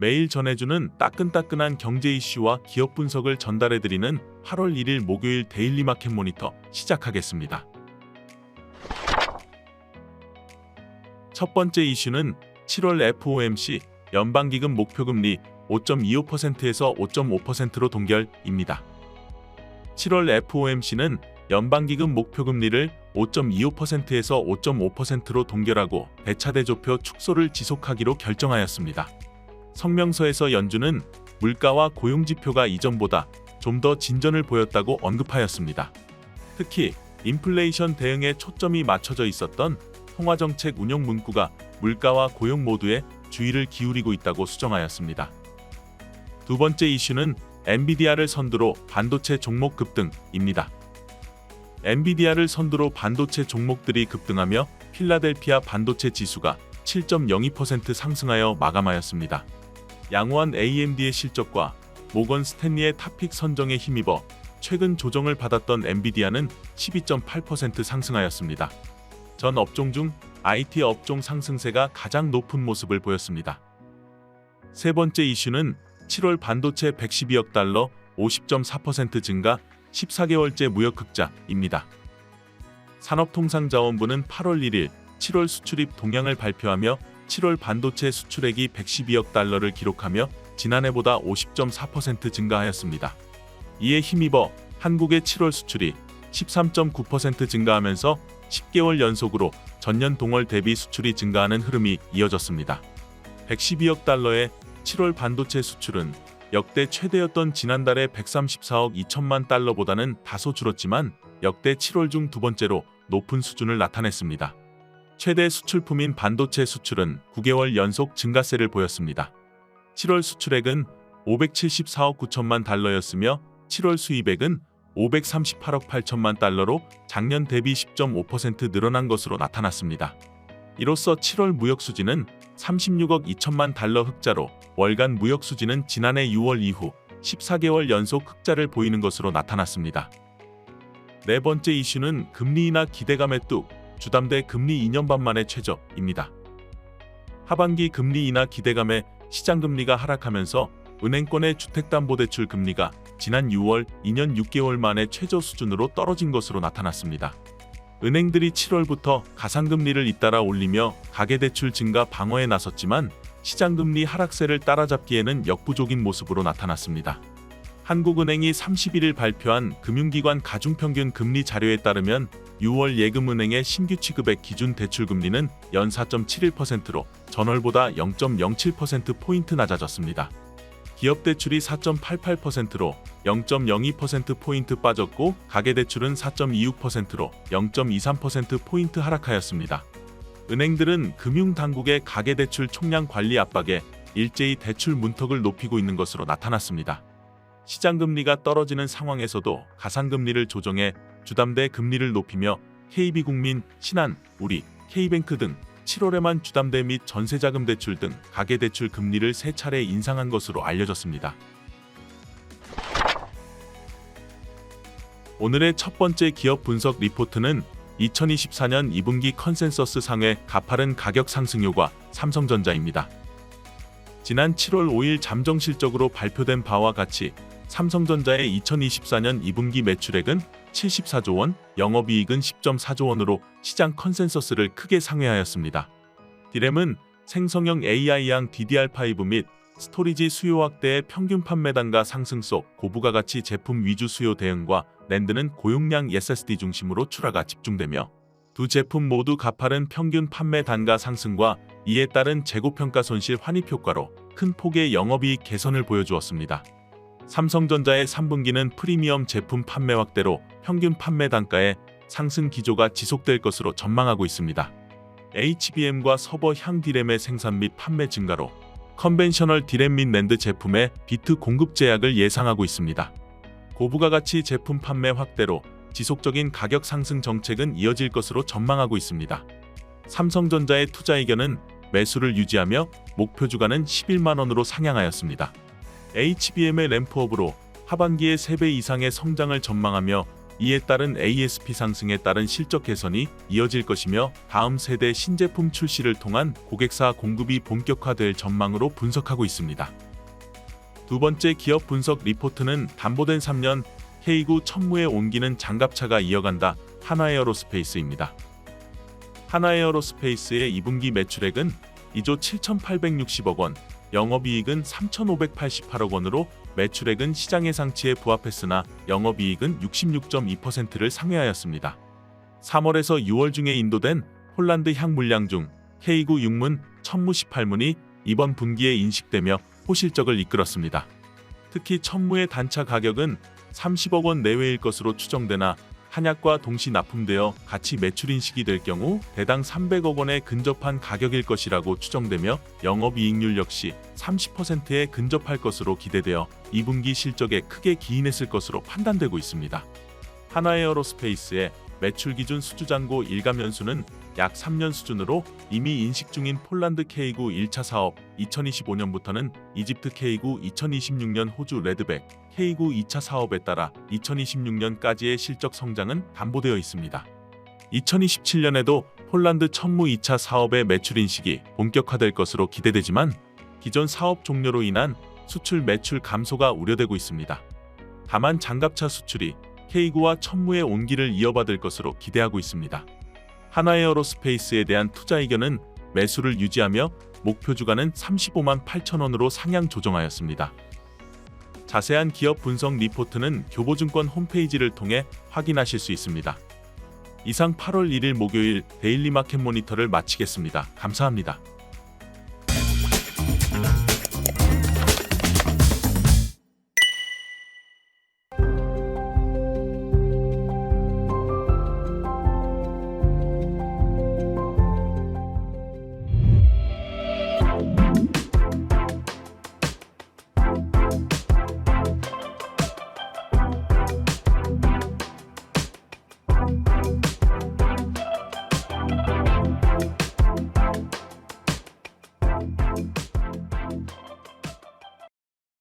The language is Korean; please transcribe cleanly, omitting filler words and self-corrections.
매일 전해주는 따끈따끈한 경제 이슈와 기업 분석을 전달해드리는 8월 1일 목요일 데일리 마켓 모니터 시작하겠습니다. 첫 번째 이슈는 7월 FOMC 연방기금 목표금리 5.25%에서 5.5%로 동결입니다. 7월 FOMC는 연방기금 목표금리를 5.25%에서 5.5%로 동결하고 배차대조표 축소를 지속하기로 결정하였습니다. 성명서에서 연준은 물가와 고용지표가 이전보다 좀 더 진전을 보였다고 언급하였습니다. 특히 인플레이션 대응에 초점이 맞춰져 있었던 통화정책 운영 문구가 물가와 고용 모두에 주의를 기울이고 있다고 수정하였습니다. 두 번째 이슈는 엔비디아를 선두로 반도체 종목 급등입니다. 엔비디아를 선두로 반도체 종목들이 급등하며 필라델피아 반도체 지수가 7.02% 상승하여 마감하였습니다. 양호한 AMD의 실적과 모건 스탠리의 탑픽 선정에 힘입어 최근 조정을 받았던 엔비디아는 12.8% 상승하였습니다. 전 업종 중 IT 업종 상승세가 가장 높은 모습을 보였습니다. 세 번째 이슈는 7월 반도체 112억 달러 50.4% 증가 14개월째 무역 흑자입니다. 산업통상자원부는 8월 1일 7월 수출입 동향을 발표하며 7월 반도체 수출액이 112억 달러를 기록하며 지난해보다 50.4% 증가하였습니다. 이에 힘입어 한국의 7월 수출이 13.9% 증가하면서 10개월 연속으로 전년 동월 대비 수출이 증가하는 흐름이 이어졌습니다. 112억 달러의 7월 반도체 수출은 역대 최대였던 지난달의 134억 2천만 달러보다는 다소 줄었지만 역대 7월 중 두 번째로 높은 수준을 나타냈습니다. 최대 수출품인 반도체 수출은 9개월 연속 증가세를 보였습니다. 7월 수출액은 574억 9천만 달러였으며 7월 수입액은 538억 8천만 달러로 작년 대비 10.5% 늘어난 것으로 나타났습니다. 이로써 7월 무역 수지는 36억 2천만 달러 흑자로 월간 무역 수지는 지난해 6월 이후 14개월 연속 흑자를 보이는 것으로 나타났습니다. 네 번째 이슈는 금리 인하 기대감에 뚝 주담대 금리 2년 반 만의 최저입니다. 하반기 금리 인하 기대감에 시장금리가 하락하면서 은행권의 주택담보대출 금리가 지난 6월 2년 6개월 만에 최저 수준으로 떨어진 것으로 나타났습니다. 은행들이 7월부터 가상금리를 잇따라 올리며 가계대출 증가 방어에 나섰지만 시장금리 하락세를 따라잡기에는 역부족인 모습으로 나타났습니다. 한국은행이 31일 발표한 금융기관 가중평균 금리 자료에 따르면 6월 예금은행의 신규 취급액 기준 대출금리는 연 4.71%로 전월보다 0.07%포인트 낮아졌습니다. 기업대출이 4.88%로 0.02%포인트 빠졌고 가계대출은 4.26%로 0.23%포인트 하락하였습니다. 은행들은 금융당국의 가계대출 총량 관리 압박에 일제히 대출 문턱을 높이고 있는 것으로 나타났습니다. 시장금리가 떨어지는 상황에서도 가상금리를 조정해 주담대 금리를 높이며 KB국민, 신한, 우리, K뱅크 등 7월에만 주담대 및 전세자금 대출 등 가계대출 금리를 3차례 인상한 것으로 알려졌습니다. 오늘의 첫 번째 기업 분석 리포트는 2024년 2분기 컨센서스 상회 가파른 가격 상승 효과 삼성전자입니다. 지난 7월 5일 잠정실적으로 발표된 바와 같이 삼성전자의 2024년 2분기 매출액은 74조 원, 영업이익은 10.4조 원으로 시장 컨센서스를 크게 상회하였습니다. 디램은 생성형 AI양 DDR5 및 스토리지 수요 확대의 평균 판매 단가 상승 속 고부가가치 제품 위주 수요 대응과 낸드는 고용량 SSD 중심으로 출하가 집중되며 두 제품 모두 가파른 평균 판매 단가 상승과 이에 따른 재고평가 손실 환입 효과로 큰 폭의 영업이익 개선을 보여주었습니다. 삼성전자의 3분기는 프리미엄 제품 판매 확대로 평균 판매 단가의 상승 기조가 지속될 것으로 전망하고 있습니다. HBM과 서버향 디램의 생산 및 판매 증가로 컨벤셔널 디램 및 낸드 제품의 비트 공급 제약을 예상하고 있습니다. 고부가가치 제품 판매 확대로 지속적인 가격 상승 정책은 이어질 것으로 전망하고 있습니다. 삼성전자의 투자 의견은 매수를 유지하며 목표 주가는 11만 원으로 상향하였습니다. HBM의 램프업으로 하반기에 3배 이상의 성장을 전망하며 이에 따른 ASP 상승에 따른 실적 개선이 이어질 것이며 다음 세대 신제품 출시를 통한 고객사 공급이 본격화될 전망으로 분석하고 있습니다. 두 번째 기업 분석 리포트는 담보된 3년 K9 천무에 옮기는 장갑차가 이어간다. 한화에어로스페이스입니다. 한화에어로스페이스의 2분기 매출액은 2조 7,860억 원, 영업이익은 3,588억 원으로 매출액은 시장 예상치에 부합했으나 영업이익은 66.2%를 상회하였습니다. 3월에서 6월 중에 인도된 폴란드 향 물량 중 K9 6문, 천무 18문이 이번 분기에 인식되며 호실적을 이끌었습니다. 특히 천무의 단차 가격은 30억 원 내외일 것으로 추정되나 한약과 동시 납품되어 같이 매출 인식이 될 경우 대당 300억 원에 근접한 가격일 것이라고 추정되며 영업이익률 역시 30%에 근접할 것으로 기대되어 2분기 실적에 크게 기인했을 것으로 판단되고 있습니다. 한화에어로스페이스의 매출 기준 수주잔고 일감 연수는 약 3년 수준으로 이미 인식 중인 폴란드 K9 1차 사업, 2025년부터는 이집트 K9, 2026년 호주 레드백 K9 2차 사업에 따라 2026년까지의 실적 성장은 담보되어 있습니다. 2027년에도 폴란드 천무 2차 사업의 매출 인식이 본격화될 것으로 기대되지만 기존 사업 종료로 인한 수출 매출 감소가 우려되고 있습니다. 다만 장갑차 수출이 K9와 천무의 온기를 이어받을 것으로 기대하고 있습니다. 한화에어로스페이스에 대한 투자 의견은 매수를 유지하며 목표 주가는 35만 8천 원으로 상향 조정하였습니다. 자세한 기업 분석 리포트는 교보증권 홈페이지를 통해 확인하실 수 있습니다. 이상 8월 1일 목요일 데일리 마켓 모니터를 마치겠습니다. 감사합니다.